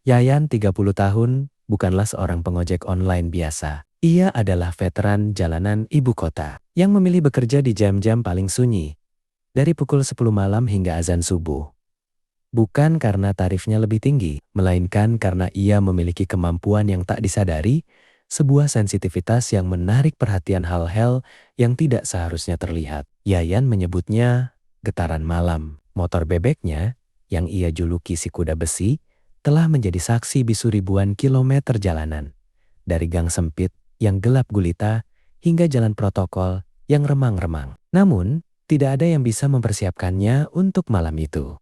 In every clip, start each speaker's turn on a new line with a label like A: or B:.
A: Yayan 30 tahun, bukanlah seorang pengojek online biasa. Ia adalah veteran jalanan ibu kota yang memilih bekerja di jam-jam paling sunyi, dari pukul 10 malam hingga azan subuh. Bukan karena tarifnya lebih tinggi, melainkan karena ia memiliki kemampuan yang tak disadari, sebuah sensitivitas yang menarik perhatian hal-hal yang tidak seharusnya terlihat. Yayan menyebutnya getaran malam. Motor bebeknya, yang ia juluki si kuda besi, telah menjadi saksi bisu ribuan kilometer jalanan. Dari gang sempit yang gelap gulita hingga jalan protokol yang remang-remang. Namun, tidak ada yang bisa mempersiapkannya untuk malam itu.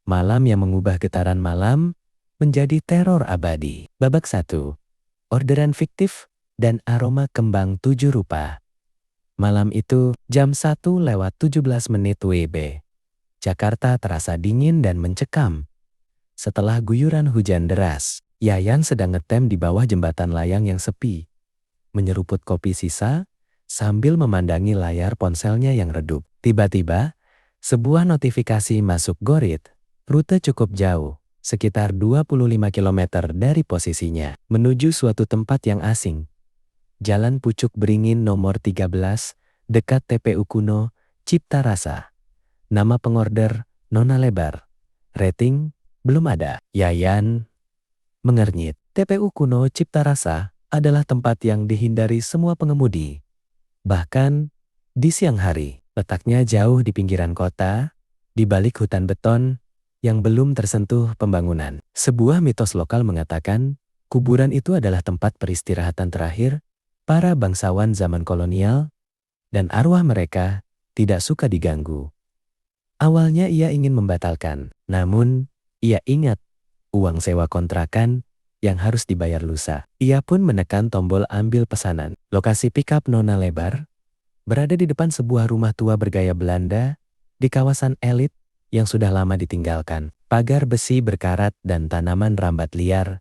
A: Malam yang mengubah getaran malam menjadi teror abadi. Babak 1. Orderan fiktif dan aroma kembang 7 rupa. Malam itu jam 1:17 WIB. Jakarta terasa dingin dan mencekam. Setelah guyuran hujan deras, Yayan sedang ngetem di bawah jembatan layang yang sepi. Menyeruput kopi sisa sambil memandangi layar ponselnya yang redup. Tiba-tiba, sebuah notifikasi masuk Gorit. Rute cukup jauh, sekitar 25 km dari posisinya, menuju suatu tempat yang asing. Jalan Pucuk Beringin nomor 13, dekat TPU kuno, Cipta Rasa. Nama pengorder, Nona Lebar. Rating, belum ada. Yayan mengernyit. TPU kuno Cipta Rasa adalah tempat yang dihindari semua pengemudi. Bahkan, di siang hari, letaknya jauh di pinggiran kota, di balik hutan beton, yang belum tersentuh pembangunan. Sebuah mitos lokal mengatakan, kuburan itu adalah tempat peristirahatan terakhir para bangsawan zaman kolonial, dan arwah mereka tidak suka diganggu. Awalnya ia ingin membatalkan, namun ia ingat uang sewa kontrakan yang harus dibayar lusa. Ia pun menekan tombol ambil pesanan. Lokasi pickup Nona Lebar berada di depan sebuah rumah tua bergaya Belanda di kawasan elit yang sudah lama ditinggalkan. Pagar besi berkarat dan tanaman rambat liar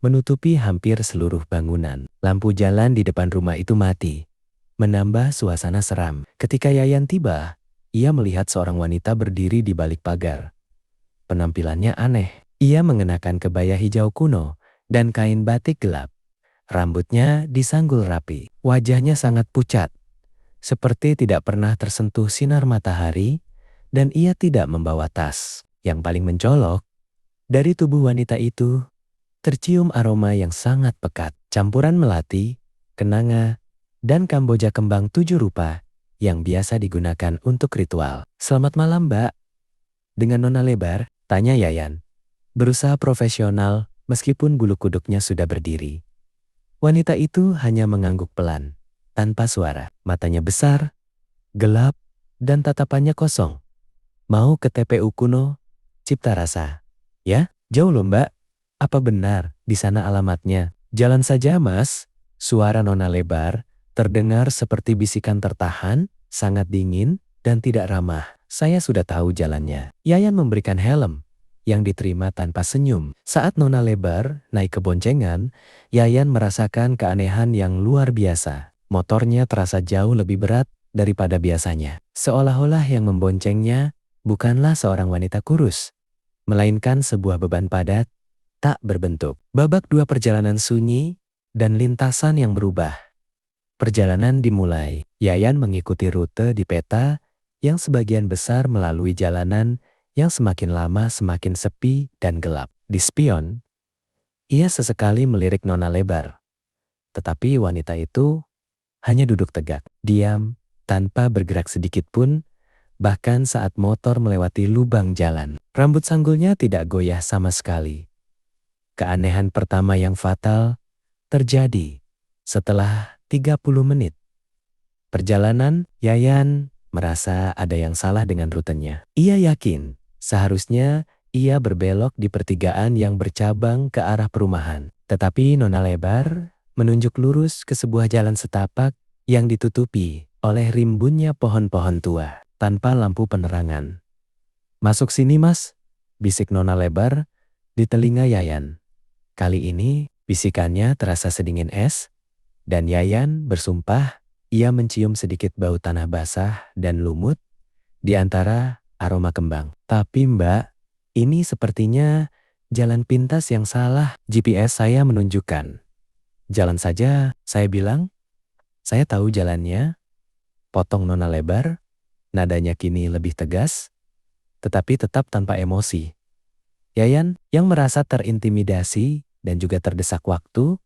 A: menutupi hampir seluruh bangunan. Lampu jalan di depan rumah itu mati, menambah suasana seram. Ketika Yayan tiba, ia melihat seorang wanita berdiri di balik pagar. Penampilannya aneh. Ia mengenakan kebaya hijau kuno dan kain batik gelap. Rambutnya disanggul rapi. Wajahnya sangat pucat, seperti tidak pernah tersentuh sinar matahari, dan ia tidak membawa tas. Yang paling mencolok, dari tubuh wanita itu tercium aroma yang sangat pekat. Campuran melati, kenanga, dan kamboja kembang 7 rupa yang biasa digunakan untuk ritual. "Selamat malam, Mbak." Dengan Nona Lebar, tanya Yayan. Berusaha profesional meskipun bulu kuduknya sudah berdiri. Wanita itu hanya mengangguk pelan, tanpa suara. Matanya besar, gelap, dan tatapannya kosong. "Mau ke TPU kuno, Cipta Rasa?" "Ya, jauh loh Mbak." "Apa benar di sana alamatnya?" "Jalan saja Mas." Suara Nona Lebar terdengar seperti bisikan tertahan, sangat dingin, dan tidak ramah. "Saya sudah tahu jalannya." Yayan memberikan helm, yang diterima tanpa senyum. Saat Nona Lebar naik ke boncengan, Yayan merasakan keanehan yang luar biasa. Motornya terasa jauh lebih berat daripada biasanya. Seolah-olah yang memboncengnya bukanlah seorang wanita kurus, melainkan sebuah beban padat, tak berbentuk. Babak 2 perjalanan sunyi dan lintasan yang berubah. Perjalanan dimulai. Yayan mengikuti rute di peta yang sebagian besar melalui jalanan yang semakin lama semakin sepi dan gelap. Di spion, ia sesekali melirik Nona Lebar. Tetapi wanita itu hanya duduk tegak, diam, tanpa bergerak sedikit pun, bahkan saat motor melewati lubang jalan. Rambut sanggulnya tidak goyah sama sekali. Keanehan pertama yang fatal terjadi setelah 30 menit. Perjalanan, Yayan merasa ada yang salah dengan rutenya. Ia yakin seharusnya ia berbelok di pertigaan yang bercabang ke arah perumahan. Tetapi Nona Lebar menunjuk lurus ke sebuah jalan setapak yang ditutupi oleh rimbunnya pohon-pohon tua, tanpa lampu penerangan. "Masuk sini Mas," bisik Nona Lebar di telinga Yayan. Kali ini bisikannya terasa sedingin es, dan Yayan bersumpah ia mencium sedikit bau tanah basah dan lumut di antara aroma kembang. "Tapi Mbak, ini sepertinya Jalan pintas yang salah, GPS saya menunjukkan. Jalan saja, saya bilang. Saya tahu jalannya, potong Nona Lebar, nadanya kini lebih tegas, tetapi tetap tanpa emosi. Yayan, yang merasa terintimidasi dan juga terdesak waktu,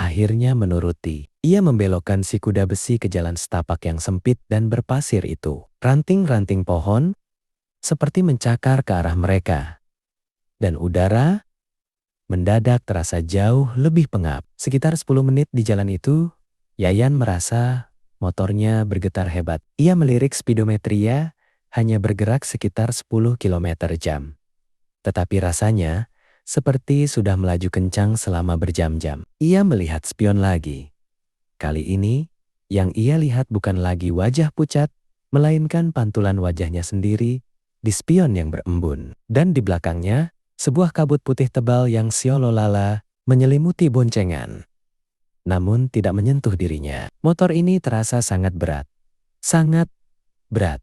A: akhirnya menuruti. Ia membelokkan si kuda besi ke jalan setapak yang sempit dan berpasir itu. Ranting-ranting pohon seperti mencakar ke arah mereka. Dan udara mendadak terasa jauh lebih pengap. Sekitar 10 menit di jalan itu, Yayan merasa motornya bergetar hebat. Ia melirik speedometria, hanya bergerak sekitar 10 km jam. Tetapi rasanya seperti sudah melaju kencang selama berjam-jam. Ia melihat spion lagi. Kali ini, yang ia lihat bukan lagi wajah pucat, melainkan pantulan wajahnya sendiri di spion yang berembun. Dan di belakangnya, sebuah kabut putih tebal yang siololala menyelimuti boncengan. Namun tidak menyentuh dirinya. Motor ini terasa sangat berat. Sangat berat.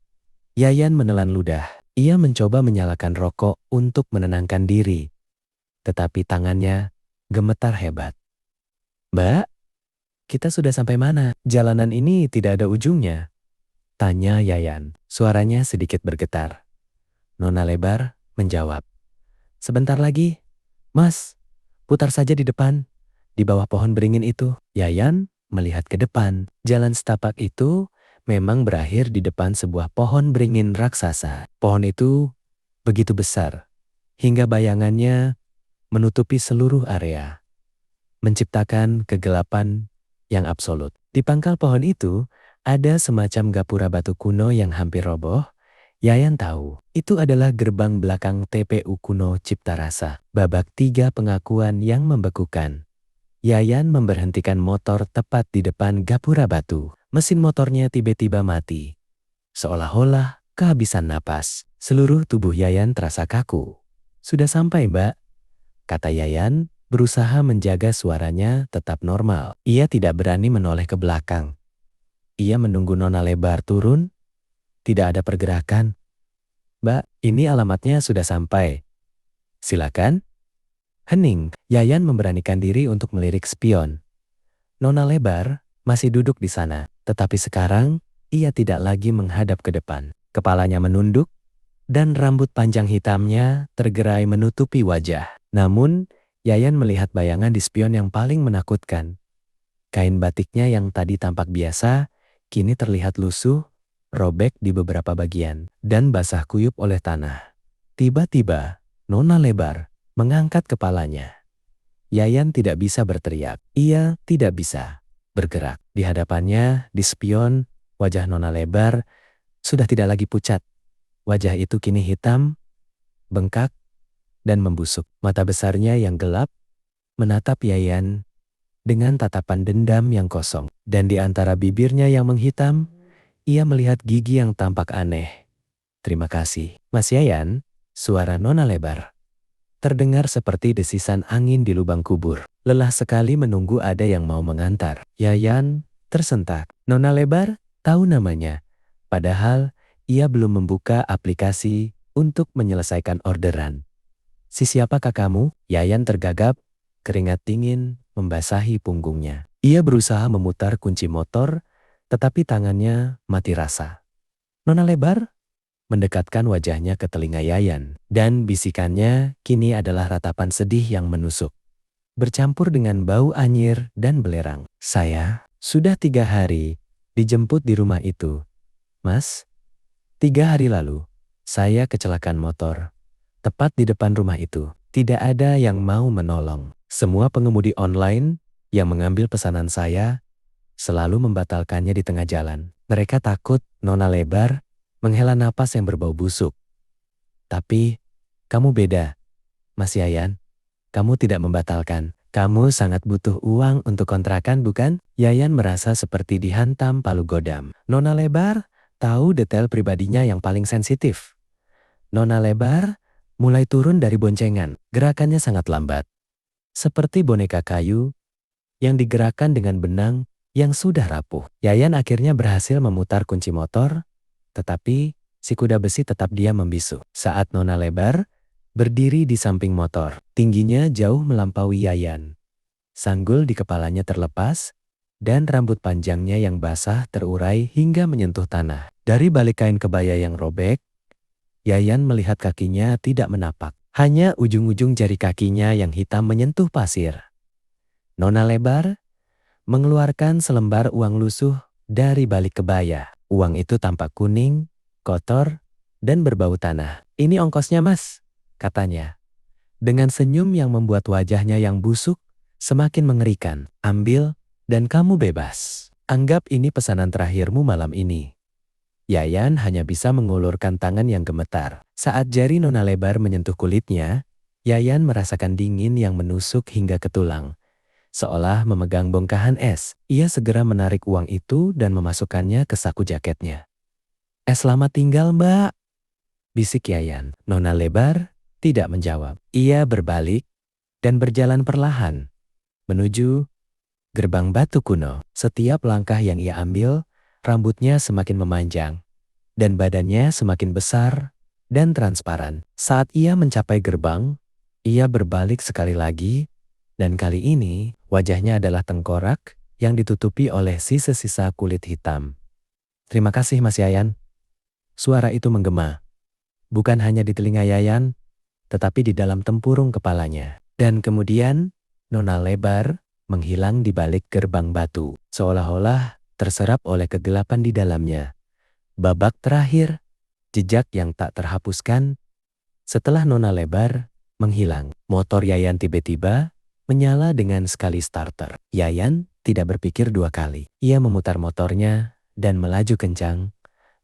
A: Yayan menelan ludah. Ia mencoba menyalakan rokok untuk menenangkan diri. Tetapi tangannya gemetar hebat. "Mbak, kita sudah sampai mana? Jalanan ini tidak ada ujungnya," tanya Yayan. Suaranya sedikit bergetar. Nona Lebar menjawab, "Sebentar lagi, Mas, putar saja di depan, di bawah pohon beringin itu." Yayan melihat ke depan. Jalan setapak itu memang berakhir di depan sebuah pohon beringin raksasa. Pohon itu begitu besar, hingga bayangannya menutupi seluruh area, menciptakan kegelapan yang absolut. Di pangkal pohon itu, ada semacam gapura batu kuno yang hampir roboh. Yayan tahu, itu adalah gerbang belakang TPU kuno Cipta Rasa. Babak 3 pengakuan yang membekukan. Yayan memberhentikan motor tepat di depan gapura batu. Mesin motornya tiba-tiba mati. Seolah-olah kehabisan napas. Seluruh tubuh Yayan terasa kaku. "Sudah sampai, Mbak," kata Yayan, berusaha menjaga suaranya tetap normal. Ia tidak berani menoleh ke belakang. Ia menunggu Nona Lebar turun. Tidak ada pergerakan. "Mbak, ini alamatnya sudah sampai. Silakan." Hening, Yayan memberanikan diri untuk melirik spion. Nona Lebar masih duduk di sana, tetapi sekarang ia tidak lagi menghadap ke depan. Kepalanya menunduk, dan rambut panjang hitamnya tergerai menutupi wajah. Namun, Yayan melihat bayangan di spion yang paling menakutkan. Kain batiknya yang tadi tampak biasa, kini terlihat lusuh, robek di beberapa bagian, dan basah kuyup oleh tanah. Tiba-tiba, Nona Lebar mengangkat kepalanya. Yayan tidak bisa berteriak. Ia tidak bisa bergerak. Di hadapannya, di spion, wajah Nona Lebar sudah tidak lagi pucat. Wajah itu kini hitam, bengkak, dan membusuk. Mata besarnya yang gelap menatap Yayan dengan tatapan dendam yang kosong. Dan di antara bibirnya yang menghitam, ia melihat gigi yang tampak aneh. "Terima kasih, Mas Yayan," suara Nona Lebar terdengar seperti desisan angin di lubang kubur. Lelah sekali menunggu ada yang mau mengantar. Yayan tersentak. Nona Lebar tahu namanya, padahal ia belum membuka aplikasi untuk menyelesaikan orderan. "Si siapakah kamu?" Yayan tergagap, keringat dingin membasahi punggungnya. Ia berusaha memutar kunci motor, tetapi tangannya mati rasa. Nona Lebar mendekatkan wajahnya ke telinga Yayan, dan bisikannya kini adalah ratapan sedih yang menusuk, bercampur dengan bau anyir dan belerang. "Saya sudah 3 hari dijemput di rumah itu, Mas. 3 hari lalu, saya kecelakaan motor, tepat di depan rumah itu. Tidak ada yang mau menolong. Semua pengemudi online yang mengambil pesanan saya selalu membatalkannya di tengah jalan. Mereka takut Nona Lebar menghela napas yang berbau busuk. Tapi, kamu beda, Mas Yayan. Kamu tidak membatalkan. Kamu sangat butuh uang untuk kontrakan, bukan?" Yayan merasa seperti dihantam palu godam. Nona Lebar tahu detail pribadinya yang paling sensitif. Nona Lebar mulai turun dari boncengan. Gerakannya sangat lambat. Seperti boneka kayu yang digerakkan dengan benang yang sudah rapuh. Yayan akhirnya berhasil memutar kunci motor, tetapi si kuda besi tetap diam membisu. Saat Nona Lebar berdiri di samping motor. Tingginya jauh melampaui Yayan. Sanggul di kepalanya terlepas, dan rambut panjangnya yang basah terurai hingga menyentuh tanah. Dari balik kain kebaya yang robek, Yayan melihat kakinya tidak menapak. Hanya ujung-ujung jari kakinya yang hitam menyentuh pasir. Nona Lebar mengeluarkan selembar uang lusuh dari balik kebaya. Uang itu tampak kuning, kotor, dan berbau tanah. "Ini ongkosnya, Mas," katanya. Dengan senyum yang membuat wajahnya yang busuk semakin mengerikan. "Ambil dan kamu bebas. Anggap ini pesanan terakhirmu malam ini." Yayan hanya bisa mengulurkan tangan yang gemetar. Saat jari Nona Lebar menyentuh kulitnya, Yayan merasakan dingin yang menusuk hingga ke tulang. Seolah memegang bongkahan es, ia segera menarik uang itu dan memasukkannya ke saku jaketnya. Selamat tinggal, Mbak," bisik Yayan. Nona Lebar tidak menjawab. Ia berbalik dan berjalan perlahan menuju gerbang batu kuno. Setiap langkah yang ia ambil, rambutnya semakin memanjang dan badannya semakin besar dan transparan. Saat ia mencapai gerbang, ia berbalik sekali lagi, dan kali ini wajahnya adalah tengkorak yang ditutupi oleh sisa-sisa kulit hitam. "Terima kasih, Mas Yayan." Suara itu menggema. Bukan hanya di telinga Yayan, tetapi di dalam tempurung kepalanya. Dan kemudian, Nona Lebar menghilang di balik gerbang batu, seolah-olah terserap oleh kegelapan di dalamnya. Babak terakhir, jejak yang tak terhapuskan. Setelah Nona Lebar menghilang, motor Yayan tiba-tiba menyala dengan sekali starter. Yayan tidak berpikir dua kali. Ia memutar motornya dan melaju kencang,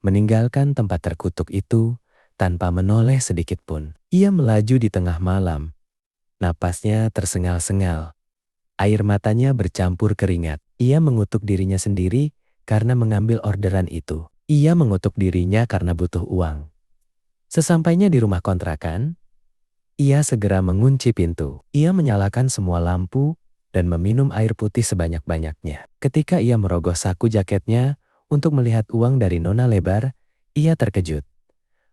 A: meninggalkan tempat terkutuk itu tanpa menoleh sedikit pun. Ia melaju di tengah malam. Napasnya tersengal-sengal. Air matanya bercampur keringat. Ia mengutuk dirinya sendiri karena mengambil orderan itu. Ia mengutuk dirinya karena butuh uang. Sesampainya di rumah kontrakan, ia segera mengunci pintu. Ia menyalakan semua lampu dan meminum air putih sebanyak-banyaknya. Ketika ia merogoh saku jaketnya untuk melihat uang dari Nona Lebar, ia terkejut.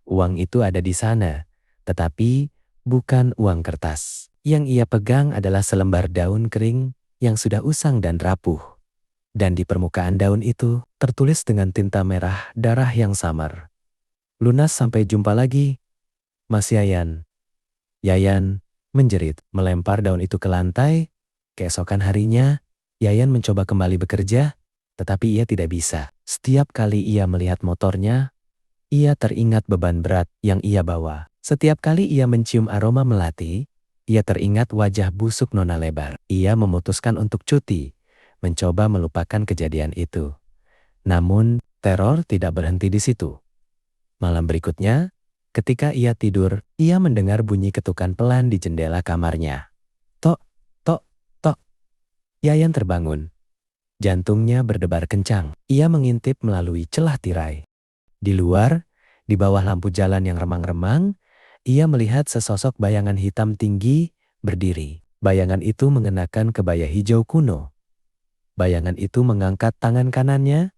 A: Uang itu ada di sana, tetapi bukan uang kertas. Yang ia pegang adalah selembar daun kering yang sudah usang dan rapuh. Dan di permukaan daun itu tertulis dengan tinta merah darah yang samar. "Lunas sampai jumpa lagi, Mas Yayan." Yayan menjerit, melempar daun itu ke lantai. Keesokan harinya, Yayan mencoba kembali bekerja, tetapi ia tidak bisa. Setiap kali ia melihat motornya, ia teringat beban berat yang ia bawa. Setiap kali ia mencium aroma melati, ia teringat wajah busuk Nona Lebar. Ia memutuskan untuk cuti, mencoba melupakan kejadian itu. Namun, teror tidak berhenti di situ. Malam berikutnya, ketika ia tidur, ia mendengar bunyi ketukan pelan di jendela kamarnya. Tok, tok, tok. Yayan terbangun. Jantungnya berdebar kencang. Ia mengintip melalui celah tirai. Di luar, di bawah lampu jalan yang remang-remang, ia melihat sesosok bayangan hitam tinggi berdiri. Bayangan itu mengenakan kebaya hijau kuno. Bayangan itu mengangkat tangan kanannya,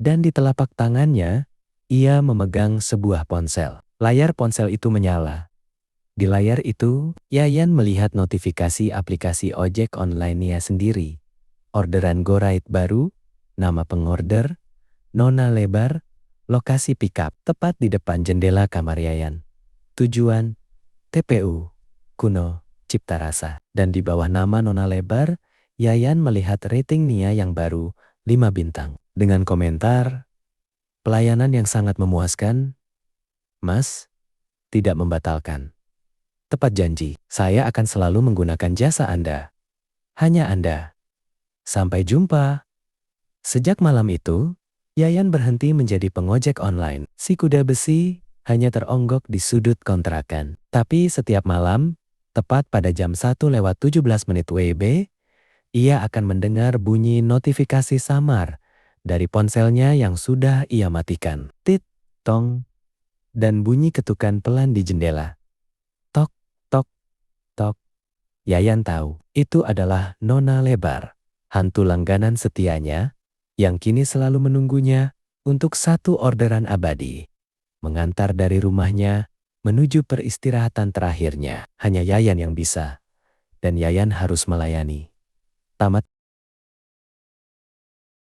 A: dan di telapak tangannya, ia memegang sebuah ponsel. Layar ponsel itu menyala. Di layar itu, Yayan melihat notifikasi aplikasi ojek online-nya sendiri. Orderan GoRide baru, nama pengorder, Nona Lebar, lokasi pickup tepat di depan jendela kamar Yayan. Tujuan, TPU, Kuno, Cipta Rasa. Dan di bawah nama Nona Lebar, Yayan melihat rating Nia yang baru, 5 bintang. Dengan komentar, "Pelayanan yang sangat memuaskan, Mas, tidak membatalkan. Tepat janji, saya akan selalu menggunakan jasa Anda. Hanya Anda. Sampai jumpa." Sejak malam itu, Yayan berhenti menjadi pengojek online. Si kuda besi hanya teronggok di sudut kontrakan. Tapi setiap malam, tepat pada jam 1:17 WIB, ia akan mendengar bunyi notifikasi samar dari ponselnya yang sudah ia matikan. Tit, tong, dan bunyi ketukan pelan di jendela. Tok, tok, tok. Yayan tahu, itu adalah Nona Lebar, hantu langganan setianya, yang kini selalu menunggunya untuk satu orderan abadi. Mengantar dari rumahnya menuju peristirahatan terakhirnya. Hanya Yayan yang bisa. Dan Yayan harus melayani. Tamat